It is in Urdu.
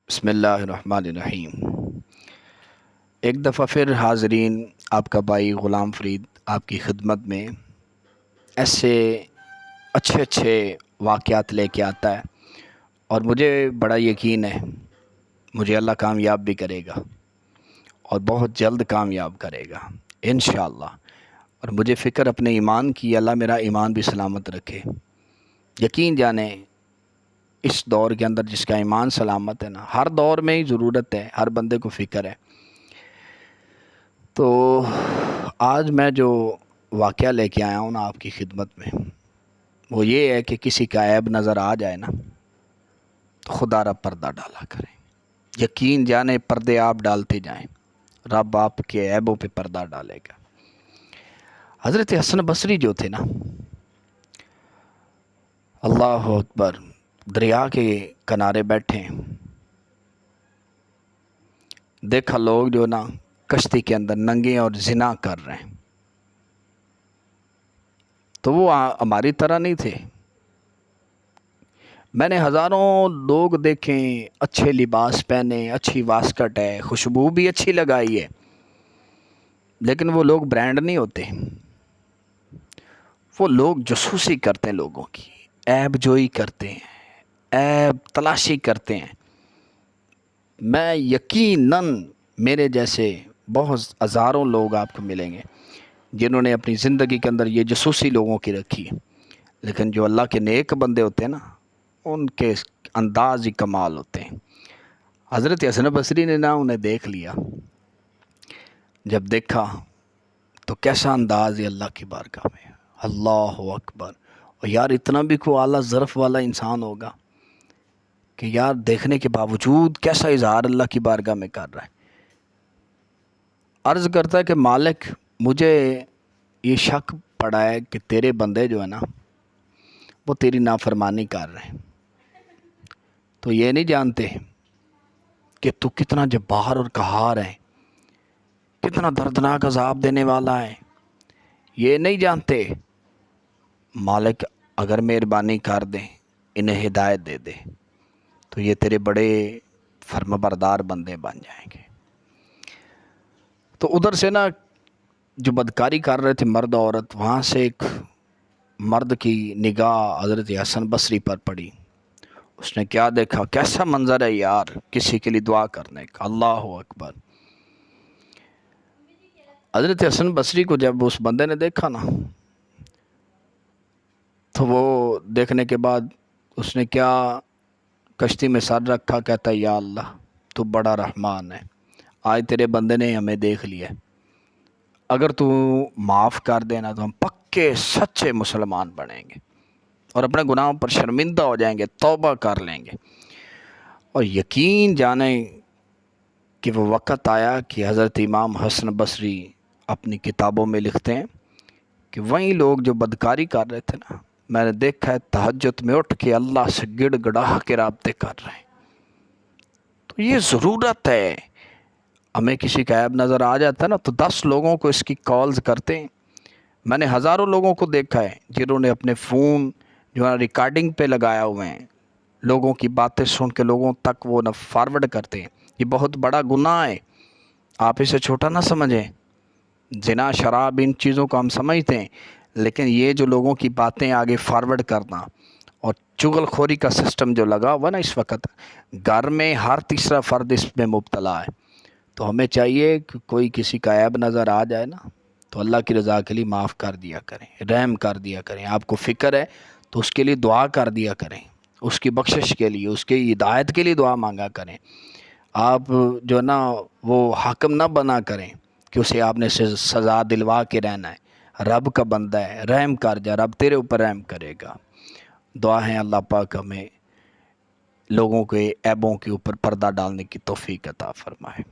بسم اللہ الرحمن الرحیم۔ ایک دفعہ پھر حاضرین، آپ کا بھائی غلام فرید آپ کی خدمت میں ایسے اچھے اچھے واقعات لے کے آتا ہے، اور مجھے بڑا یقین ہے مجھے اللہ کامیاب بھی کرے گا اور بہت جلد کامیاب کرے گا انشاءاللہ۔ اور مجھے فکر اپنے ایمان کی، اللہ میرا ایمان بھی سلامت رکھے۔ یقین جانیں اس دور کے اندر جس کا ایمان سلامت ہے نا، ہر دور میں ہی ضرورت ہے، ہر بندے کو فکر ہے۔ تو آج میں جو واقعہ لے کے آیا ہوں نا آپ کی خدمت میں، وہ یہ ہے کہ کسی کا عیب نظر آ جائے نا تو خدا رب پردہ ڈالا کریں۔ یقین جانے پردے آپ ڈالتے جائیں، رب آپ کے عیبوں پہ پردہ ڈالے گا۔ حضرت حسن بصری جو تھے نا، اللہ اکبر، دریا کے کنارے بیٹھے ہیں، دیکھا لوگ جو نا کشتی کے اندر ننگے اور زنا کر رہے ہیں۔ تو وہ ہماری طرح نہیں تھے۔ میں نے ہزاروں لوگ دیکھے، اچھے لباس پہنے، اچھی واسکٹ ہے، خوشبو بھی اچھی لگائی ہے، لیکن وہ لوگ برانڈ نہیں ہوتے۔ وہ لوگ جاسوسی کرتے ہیں، لوگوں کی عیب جوئی کرتے ہیں، عیب تلاشی کرتے ہیں۔ میں یقیناً میرے جیسے بہت ہزاروں لوگ آپ کو ملیں گے جنہوں نے اپنی زندگی کے اندر یہ جاسوسی لوگوں کی رکھی ہے، لیکن جو اللہ کے نیک بندے ہوتے ہیں نا، ان کے انداز ہی کمال ہوتے ہیں۔ حضرت حسن بصری نے نا انہیں دیکھ لیا، جب دیکھا تو کیسا انداز ہے اللہ کی بارگاہ میں، اللہ اکبر۔ اور یار اتنا بھی کوئی اعلیٰ ظرف والا انسان ہوگا کہ یار دیکھنے کے باوجود کیسا اظہار اللہ کی بارگاہ میں کر رہا ہے۔ عرض کرتا ہے کہ مالک، مجھے یہ شک پڑا ہے کہ تیرے بندے جو ہے نا وہ تیری نافرمانی کر رہے ہیں، تو یہ نہیں جانتے کہ تو کتنا جبار اور قہار ہے، کتنا دردناک عذاب دینے والا ہے، یہ نہیں جانتے؟ مالک اگر مہربانی کر دے، انہیں ہدایت دے دے تو یہ تیرے بڑے فرمانبردار بندے بن جائیں گے۔ تو ادھر سے نا جو بدکاری کر رہے تھے مرد عورت، وہاں سے ایک مرد کی نگاہ حضرت حسن بصری پر پڑی۔ اس نے کیا دیکھا، کیسا منظر ہے یار، کسی کے لیے دعا کرنے کا، اللہ اکبر۔ حضرت حسن بصری کو جب اس بندے نے دیکھا نا، تو وہ دیکھنے کے بعد اس نے کیا کشتی میں سر رکھا، کہتا ہے یا اللہ تو بڑا رحمان ہے، آج تیرے بندے نے ہمیں دیکھ لیا، اگر تو معاف کر دینا تو ہم پکے سچے مسلمان بنیں گے اور اپنے گناہوں پر شرمندہ ہو جائیں گے، توبہ کر لیں گے۔ اور یقین جانیں کہ وہ وقت آیا کہ حضرت امام حسن بصری اپنی کتابوں میں لکھتے ہیں کہ وہیں لوگ جو بدکاری کر رہے تھے نا، میں نے دیکھا ہے تہجد میں اٹھ کے اللہ سے گڑ گڑا کے رابطے کر رہے ہیں۔ تو یہ ضرورت ہے، ہمیں کسی کا عیب نظر آ جاتا ہے نا تو 10 لوگوں کو اس کی کالز کرتے ہیں۔ میں نے ہزاروں لوگوں کو دیکھا ہے جنہوں نے اپنے فون جو ہے ریکارڈنگ پہ لگایا ہوئے ہیں، لوگوں کی باتیں سن کے لوگوں تک وہ نہ فارورڈ کرتے ہیں۔ یہ بہت بڑا گناہ ہے، آپ اسے چھوٹا نہ سمجھیں۔ زنا، شراب، ان چیزوں کو ہم سمجھتے ہیں، لیکن یہ جو لوگوں کی باتیں آگے فارورڈ کرنا اور چغل خوری کا سسٹم جو لگا ہوا نا اس وقت، گھر میں ہر تیسرا فرد اس میں مبتلا ہے۔ تو ہمیں چاہیے کہ کوئی کسی کا عیب نظر آ جائے نا تو اللہ کی رضا کے لیے معاف کر دیا کریں، رحم کر دیا کریں۔ آپ کو فکر ہے تو اس کے لیے دعا کر دیا کریں، اس کی بخشش کے لیے، اس کی ہدایت کے لیے دعا مانگا کریں۔ آپ جو نا وہ حاکم نہ بنا کریں کہ اسے آپ نے سزا دلوا کے رہنا ہے۔ رب کا بندہ ہے، رحم کر جا، رب تیرے اوپر رحم کرے گا۔ دعا ہے اللہ پاک ہمیں لوگوں کے عیبوں کے اوپر پردہ ڈالنے کی توفیق عطا فرمائے۔